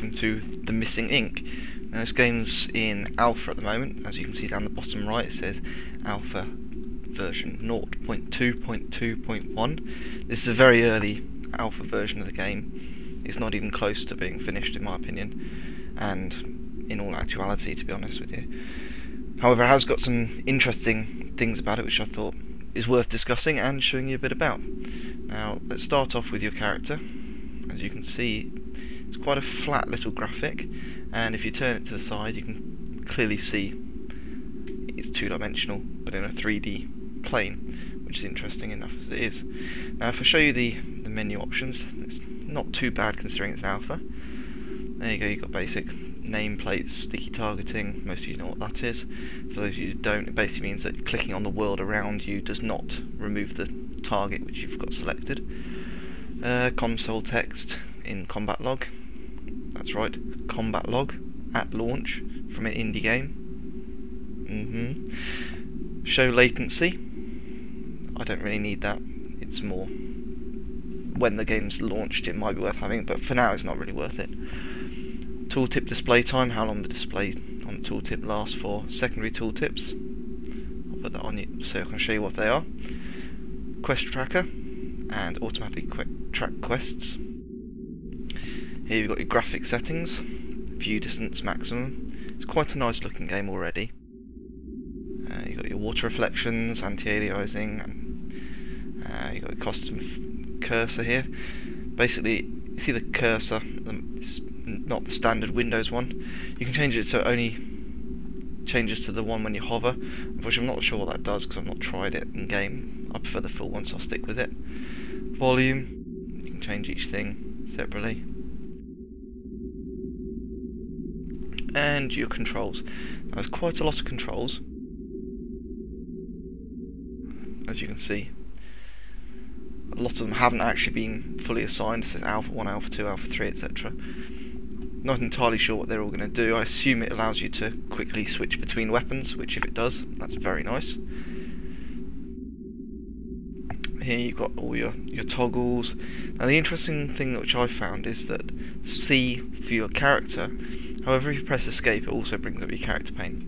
welcome to The Missing Ink. Now this game's in alpha at the moment. As you can see down the bottom right, it says alpha version 0.2.2.1. This is a very early alpha version of the game. It's not even close to being finished in my opinion, and in all actuality, to be honest with you. However, it has got some interesting things about it which I thought is worth discussing and showing you a bit about. Now let's start off with your character. As you can see, it's quite a flat little graphic, and if you turn it to the side you can clearly see it's two-dimensional but in a 3D plane, which is interesting enough as it is. Now if I show you the menu options, it's not too bad considering it's alpha. There you go, you've got basic nameplates, sticky targeting, most of you know what that is. For those of you who don't, it basically means that clicking on the world around you does not remove the target which you've got selected. Console text in combat log, that's right, combat log at launch from an indie game. Show latency, I don't really need that, it's more when the game's launched it might be worth having, but for now it's not really worth it. Tooltip display time, how long the display on the tooltip lasts for. Secondary tooltips, I'll put that on you so I can show you what they are. Quest tracker and automatically track quests. Here you've got your graphic settings, view distance maximum. It's quite a nice looking game already. You've got your water reflections, anti-aliasing, and you've got a custom cursor here. Basically, you see the cursor, it's not the standard Windows one. You can change it so it only changes to the one when you hover. Unfortunately, I'm not sure what that does because I've not tried it in game. I prefer the full one, so I'll stick with it. Volume, you can change each thing separately. And your controls. Now, there's quite a lot of controls, as you can see. A lot of them haven't actually been fully assigned. It says Alpha 1, Alpha 2, Alpha 3, etc. Not entirely sure what they're all going to do. I assume it allows you to quickly switch between weapons, which if it does, that's very nice. Here you've got all your toggles. Now the interesting thing which I found is that C for your character, however if you press escape it also brings up your character pane,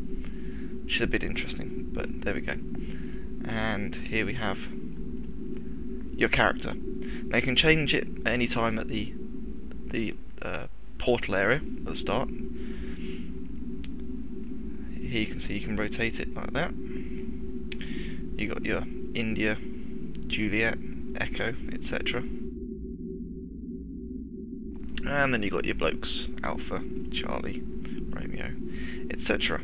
which is a bit interesting, but there we go. And here we have your character. Now you can change it at any time at the portal area at the start. Here you can see you can rotate it like that. You got your India, Juliet, Echo, etc. And then you got your blokes, Alpha, Charlie, Romeo, etc.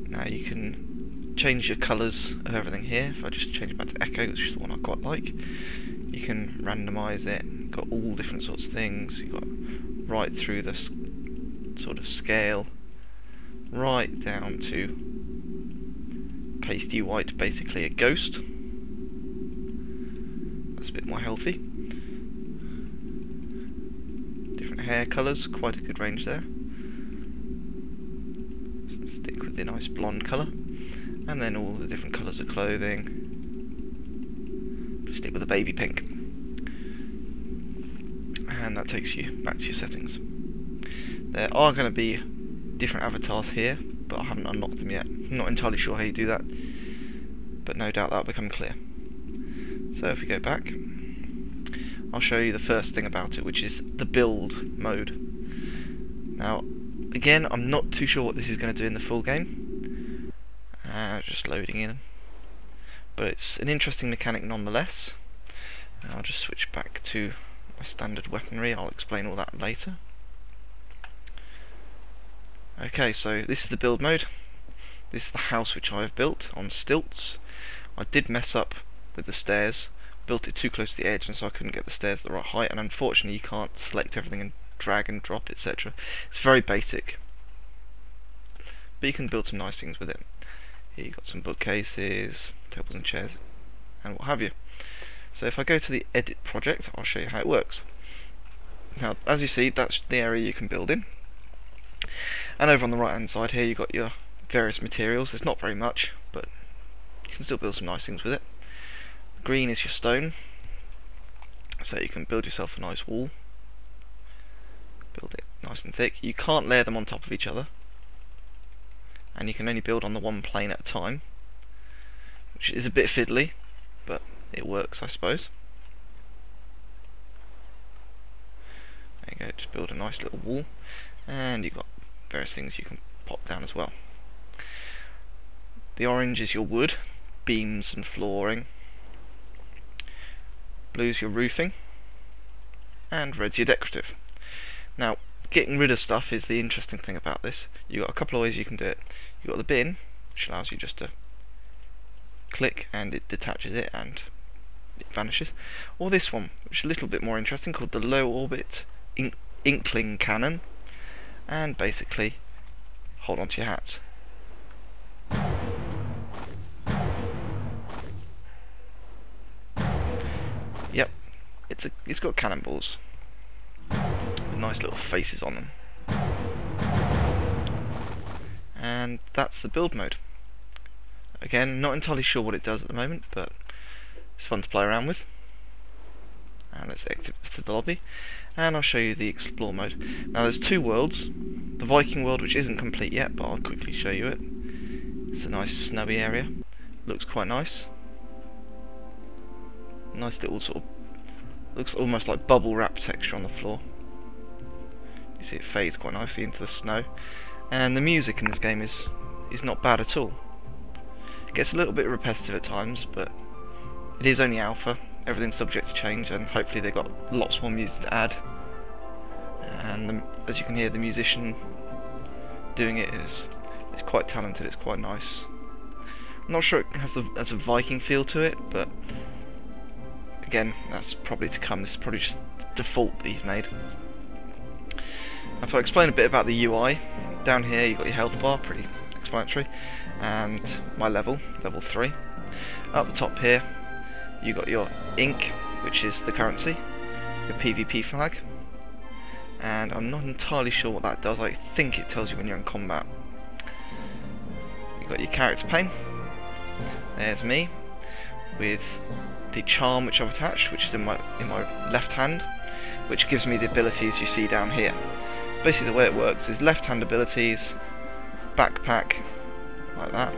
Now you can change your colours of everything here. If I just change it back to Echo, which is the one I quite like, you can randomise it. You've got all different sorts of things. You've got right through the sort of scale, right down to pasty white, basically a ghost. That's a bit more healthy. Different hair colours, quite a good range there. Stick with the nice blonde colour. And then all the different colours of clothing. Just stick with the baby pink. And that takes you back to your settings. There are going to be different avatars here, but I haven't unlocked them yet. I'm not entirely sure how you do that, but no doubt that'll become clear. So if we go back, I'll show you the first thing about it, which is the build mode. Now, again, I'm not too sure what this is going to do in the full game. Just loading in, but it's an interesting mechanic nonetheless. I'll just switch back to my standard weaponry. I'll explain all that later. Okay, so this is the build mode. This is the house which I have built on stilts. I did mess up with the stairs, built it too close to the edge, and so I couldn't get the stairs at the right height, and unfortunately you can't select everything and drag and drop, etc. It's very basic, but you can build some nice things with it. Here you've got some bookcases, tables and chairs, and what have you. So if I go to the edit project, I'll show you how it works. Now, as you see, that's the area you can build in. And over on the right hand side here you've got your various materials. There's not very much, but you can still build some nice things with it. Green is your stone, so you can build yourself a nice wall. nice and thick. You can't layer them on top of each other, and you can only build on the one plane at a time, which is a bit fiddly, but it works, I suppose. There you go, just build a nice little wall, and you've got various things you can pop down as well. The orange is your wood, beams and flooring. Blue's your roofing, and red's your decorative. Now, getting rid of stuff is the interesting thing about this. You've got a couple of ways you can do it. You've got the bin, which allows you just to click and it detaches it and it vanishes. Or this one, which is a little bit more interesting, called the low orbit inkling cannon. And basically, hold on to your hats. Yep, it's got cannonballs with nice little faces on them. And that's the build mode. Again, not entirely sure what it does at the moment, but it's fun to play around with. And let's exit to the lobby, and I'll show you the explore mode. Now there's two worlds. The Viking world, which isn't complete yet, but I'll quickly show you it. It's a nice snowy area. Looks quite nice. Nice little sort of, looks almost like bubble wrap texture on the floor. You see it fades quite nicely into the snow, and the music in this game is not bad at all. It gets a little bit repetitive at times, but it is only alpha. Everything's subject to change, and hopefully they've got lots more music to add. And as you can hear, the musician doing it is quite talented. It's quite nice. I'm not sure it has a Viking feel to it, but again, that's probably to come. This is probably just the default that he's made. If I explain a bit about the UI, down here you've got your health bar, pretty explanatory, and my level 3. Up the top here, you've got your ink, which is the currency, your PvP flag, and I'm not entirely sure what that does. I think it tells you when you're in combat. You've got your character pane. There's me, with the charm which I've attached, which is in my left hand, which gives me the abilities you see down here. Basically the way it works is left hand abilities, backpack, like that,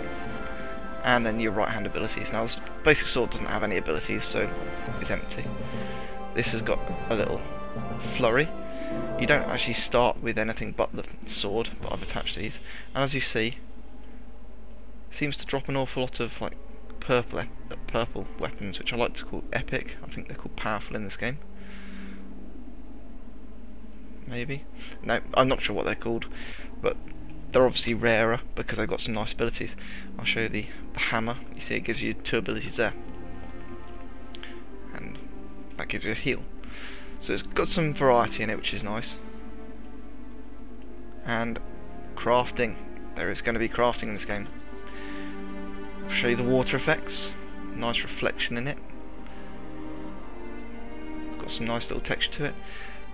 and then your right hand abilities. Now this basic sword doesn't have any abilities, so it's empty. This has got a little flurry. You don't actually start with anything but the sword, but I've attached these, and as you see, it seems to drop an awful lot of like purple weapons, which I like to call epic. I think they're called powerful in this game. Maybe? No, I'm not sure what they're called, but they're obviously rarer because they've got some nice abilities. I'll show you the hammer. You see it gives you 2 abilities there, and that gives you a heal. So it's got some variety in it, which is nice. And crafting. There is going to be crafting in this game. I'll show you the water effects. Nice reflection in it. Got some nice little texture to it.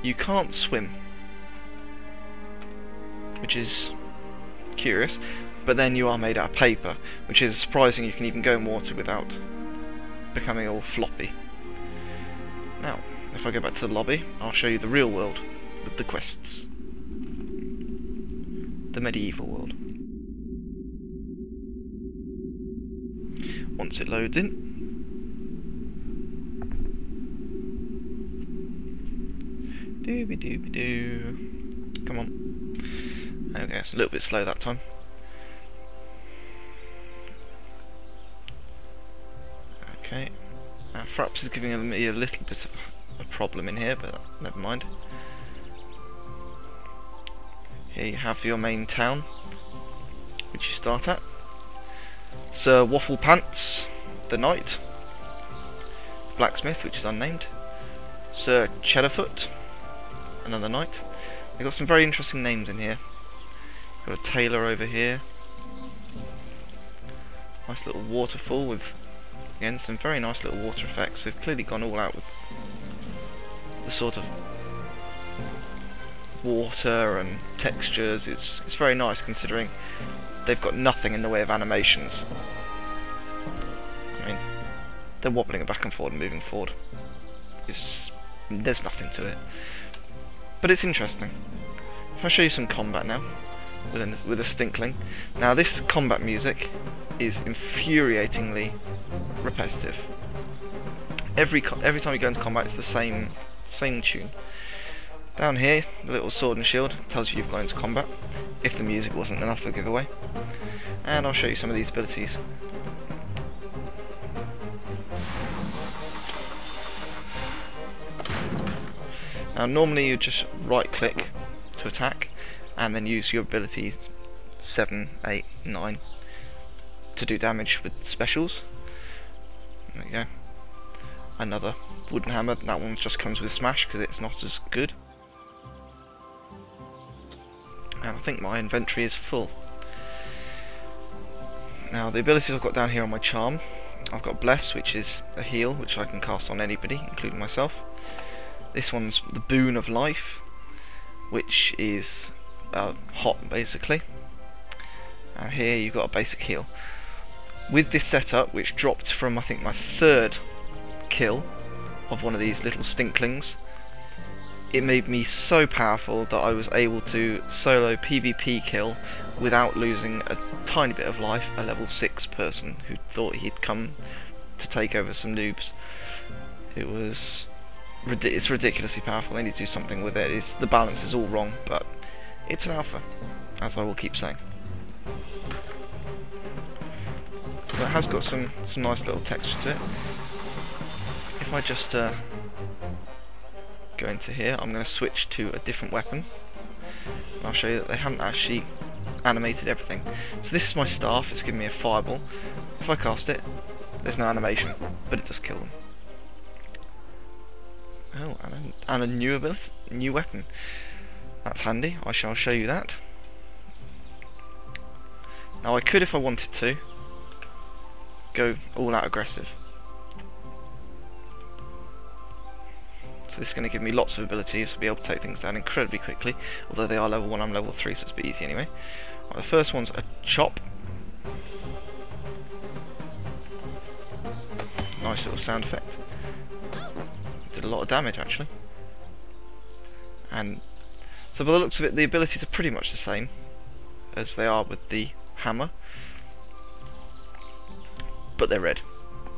You can't swim, which is curious, but then you are made out of paper, which is surprising. You can even go in water without becoming all floppy. Now, if I go back to the lobby, I'll show you the real world with the quests. The medieval world. Once it loads in, dooby-dooby-doo. Come on. Okay, it's a little bit slow that time. Okay. Fraps is giving me a little bit of a problem in here, but never mind. Here you have your main town, which you start at. Sir Waffle Pants, the Knight. Blacksmith, which is unnamed. Sir Cheddarfoot, another knight. They've got some very interesting names in here. Got a tailor over here. Nice little waterfall with, again, some very nice little water effects. They've clearly gone all out with the sort of water and textures. It's very nice considering they've got nothing in the way of animations. I mean, they're wobbling back and forward and moving forward. There's nothing to it. But it's interesting. if I show you some combat now, with a Stinkling. Now this combat music is infuriatingly repetitive. Every time you go into combat, it's the same tune. Down here, the little sword and shield tells you you've gone into combat, if the music wasn't enough for giveaway. And I'll show you some of these abilities. Now normally you just right click to attack and then use your abilities 7, 8, 9 to do damage with specials. There you go. Another wooden hammer, that one just comes with smash because it's not as good. And I think my inventory is full. Now the abilities I've got down here on my charm, I've got Bless, which is a heal which I can cast on anybody, including myself. This one's the Boon of Life, which is hot basically. And here you've got a basic heal. With this setup, which dropped from I think my 3rd kill of one of these little Stinklings, it made me so powerful that I was able to solo PvP kill without losing a tiny bit of life a level 6 person who thought he'd come to take over some noobs. It's ridiculously powerful. They need to do something with it. The balance is all wrong, but it's an alpha, as I will keep saying. But it has got some nice little texture to it. If I just go into here, I'm going to switch to a different weapon. And I'll show you that they haven't actually animated everything. So this is my staff, it's giving me a fireball. If I cast it, there's no animation, but it does kill them. Oh, and a new ability, new weapon. That's handy, I shall show you that. Now I could, if I wanted to, go all out aggressive. So this is going to give me lots of abilities to be able to take things down incredibly quickly, although they are level 1, I'm level 3, so it's a bit easy anyway. Right, the first one's a chop. Nice little sound effect. Did a lot of damage actually. And so by the looks of it, the abilities are pretty much the same as they are with the hammer, but they're red,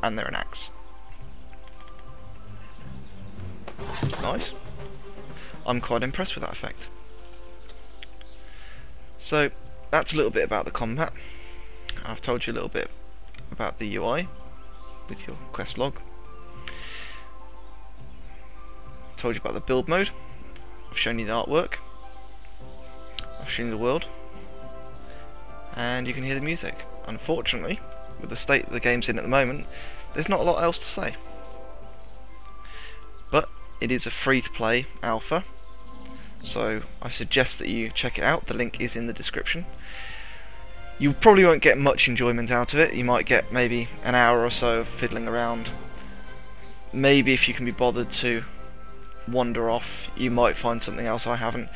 and they're an axe. Nice. I'm quite impressed with that effect. So that's a little bit about the combat. I've told you a little bit about the UI with your quest log. Told you about the build mode. I've shown you the artwork. I've shown you the world. And you can hear the music. Unfortunately, with the state that the game's in at the moment, there's not a lot else to say. But it is a free-to-play alpha, so I suggest that you check it out. The link is in the description. You probably won't get much enjoyment out of it. You might get maybe an hour or so of fiddling around. Maybe if you can be bothered to wander off, you might find something else I haven't.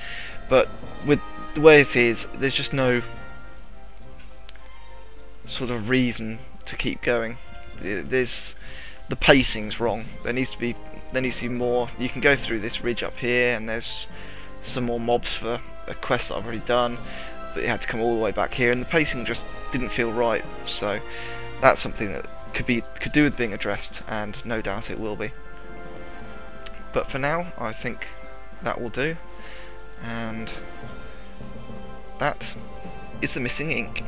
But with the way it is, there's just no sort of reason to keep going. The pacing's wrong. There needs to be more. You can go through this ridge up here, and there's some more mobs for a quest that I've already done, but you had to come all the way back here, and the pacing just didn't feel right. So that's something that could do with being addressed, and no doubt it will be. But for now, I think that will do, and that is the missing ink.